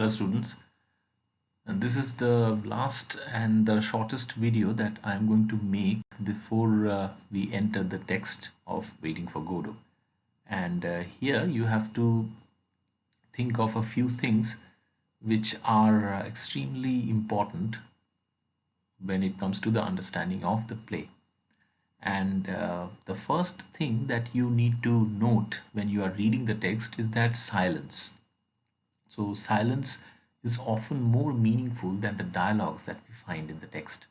Hello students, and this is the last and the shortest video that I am going to make before we enter the text of Waiting for Godot. And here you have to think of a few things which are extremely important when it comes to the understanding of the play. And the first thing that you need to note when you are reading the text is that silence. So silence is often more meaningful than the dialogues that we find in the text,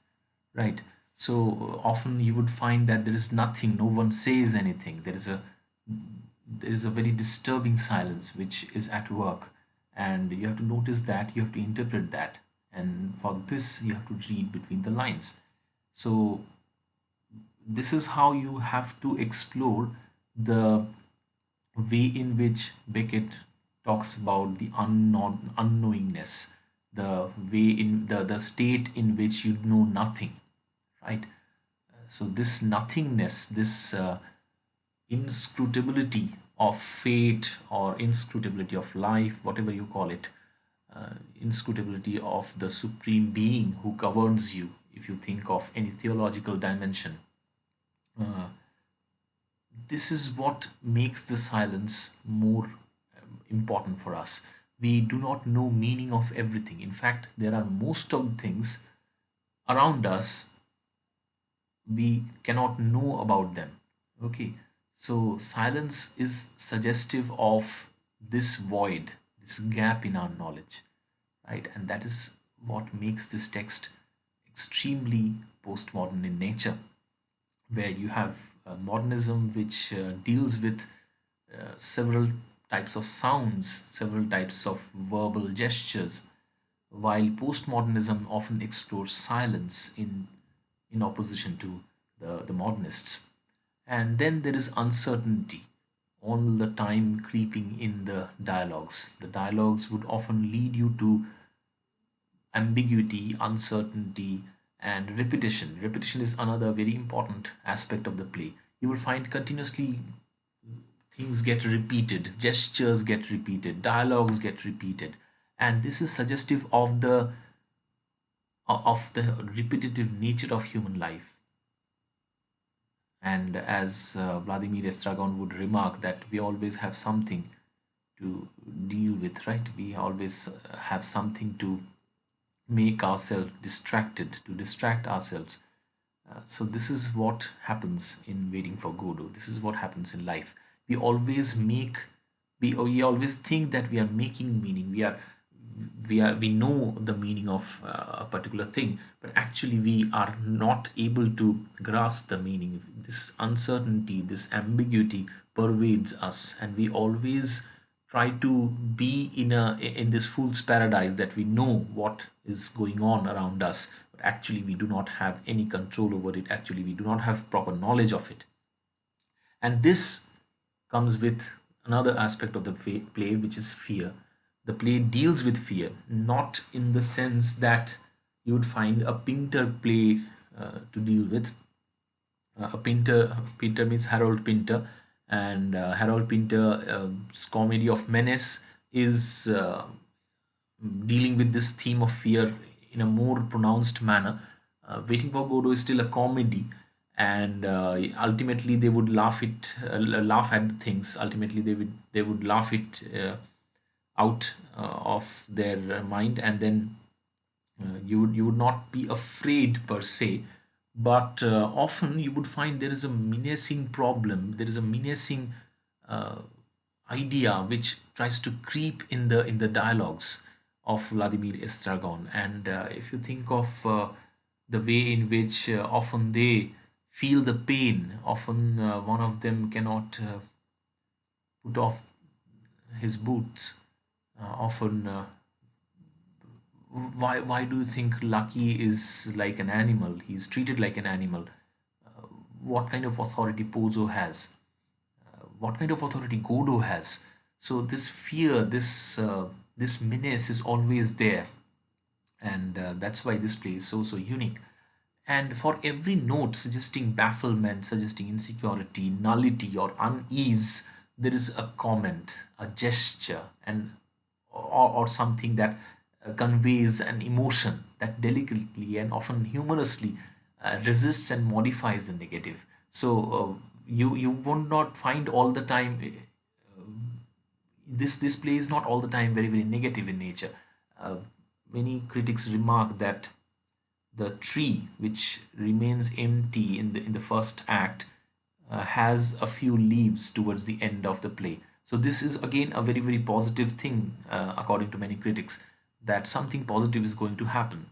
right? So often you would find that there is nothing, no one says anything. There is a very disturbing silence which is at work, and you have to notice that, you have to interpret that, and for this you have to read between the lines. So this is how you have to explore the way in which Beckett talks about the unknowingness, the way in the state in which you know nothing, right? So this nothingness, this inscrutability of fate or inscrutability of life, whatever you call it, inscrutability of the supreme being who governs you, if you think of any theological dimension, this is what makes the silence more important for us. We do not know meaning of everything. In fact, there are most of the things around us we cannot know about them. Okay, so silence is suggestive of this void, this gap in our knowledge, right? And that is what makes this text extremely postmodern in nature, where you have modernism which deals with several types of sounds, several types of verbal gestures, while postmodernism often explores silence in opposition to the modernists. And then there is uncertainty all the time creeping in the dialogues. The dialogues would often lead you to ambiguity, uncertainty, and repetition. Repetition is another very important aspect of the play. You will find continuously things get repeated, gestures get repeated, dialogues get repeated, and this is suggestive of the repetitive nature of human life. And as Vladimir Estragon would remark, that we always have something to deal with, right? We always have something to make ourselves distracted, to distract ourselves. So this is what happens in Waiting for Godot. This is what happens in life. We always make, we always think that we are making meaning. We know the meaning of a particular thing, but actually we are not able to grasp the meaning. This uncertainty, this ambiguity pervades us, and we always try to be in this fool's paradise, that we know what is going on around us, but actually we do not have any control over it. Actually we do not have proper knowledge of it. And this comes with another aspect of the play, which is fear. The play deals with fear, not in the sense that you would find a Pinter play to deal with. A Pinter means Harold Pinter, and Harold Pinter's comedy of Menace is dealing with this theme of fear in a more pronounced manner. Waiting for Godot is still a comedy, and ultimately they would laugh at the things. Ultimately, they would laugh it out of their mind, and then you would not be afraid per se, but often you would find there is a menacing problem. There is a menacing uh, idea which tries to creep in the dialogues of Vladimir Estragon. And if you think of the way in which often they feel the pain, often one of them cannot put off his boots. Often, why do you think Lucky is like an animal? He's treated like an animal. What kind of authority Pozo has? What kind of authority Godot has? So this fear, this menace is always there, and that's why this play is so unique. And for every note suggesting bafflement, suggesting insecurity, nullity, or unease, there is a comment, a gesture, and or something that conveys an emotion that delicately and often humorously resists and modifies the negative. So you would not find all the time this play is not all the time very negative in nature. Uh, Many critics remark that the tree, which remains empty in the first act, has a few leaves towards the end of the play. So this is again a very positive thing, according to many critics, that something positive is going to happen.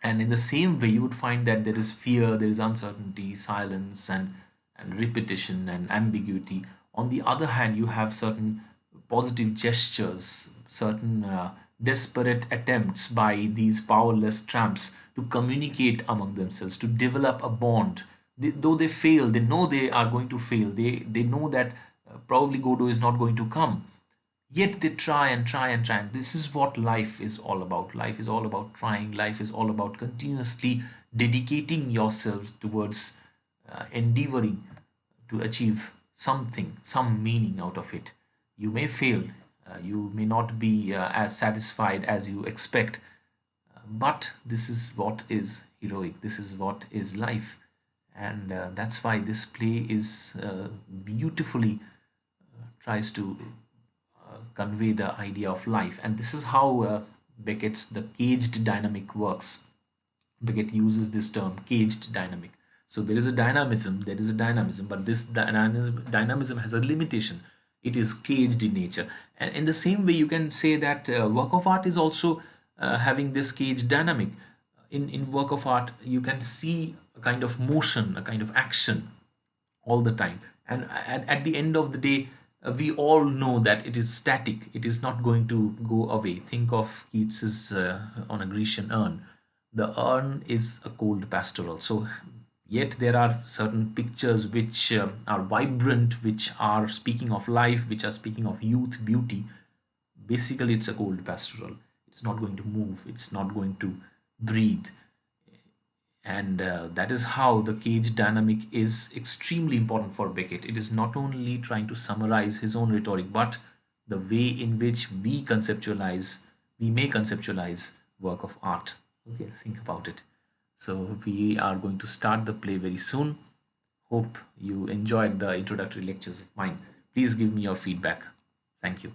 And in the same way, you would find that there is fear, there is uncertainty, silence, and repetition and ambiguity. On the other hand, you have certain positive gestures, certain desperate attempts by these powerless tramps to communicate among themselves, to develop a bond. Though they fail, they know they are going to fail. They know that probably Godot is not going to come. Yet they try and try and try. And this is what life is all about. Life is all about trying. Life is all about continuously dedicating yourself towards endeavoring to achieve something, some meaning out of it. You may fail. You may not be as satisfied as you expect. But this is what is heroic. This is what is life. And that's why this play is beautifully tries to convey the idea of life. And this is how Beckett's the caged dynamic works. Beckett uses this term caged dynamic. So there is a dynamism, but this dynamism has a limitation. It is caged in nature. And in the same way, you can say that work of art is also having this caged dynamic. In work of art, you can see a kind of motion, a kind of action all the time. And at the end of the day, we all know that it is static. It is not going to go away. Think of Keats's On a Grecian Urn. The urn is a cold pastoral. So, yet there are certain pictures which are vibrant, which are speaking of life, which are speaking of youth, beauty. Basically, it's a cold pastoral. It's not going to move. It's not going to breathe. And that is how the cage dynamic is extremely important for Beckett. It is not only trying to summarize his own rhetoric, but the way in which we may conceptualize work of art. Okay, think about it. So we are going to start the play very soon. Hope you enjoyed the introductory lectures of mine. Please give me your feedback. Thank you.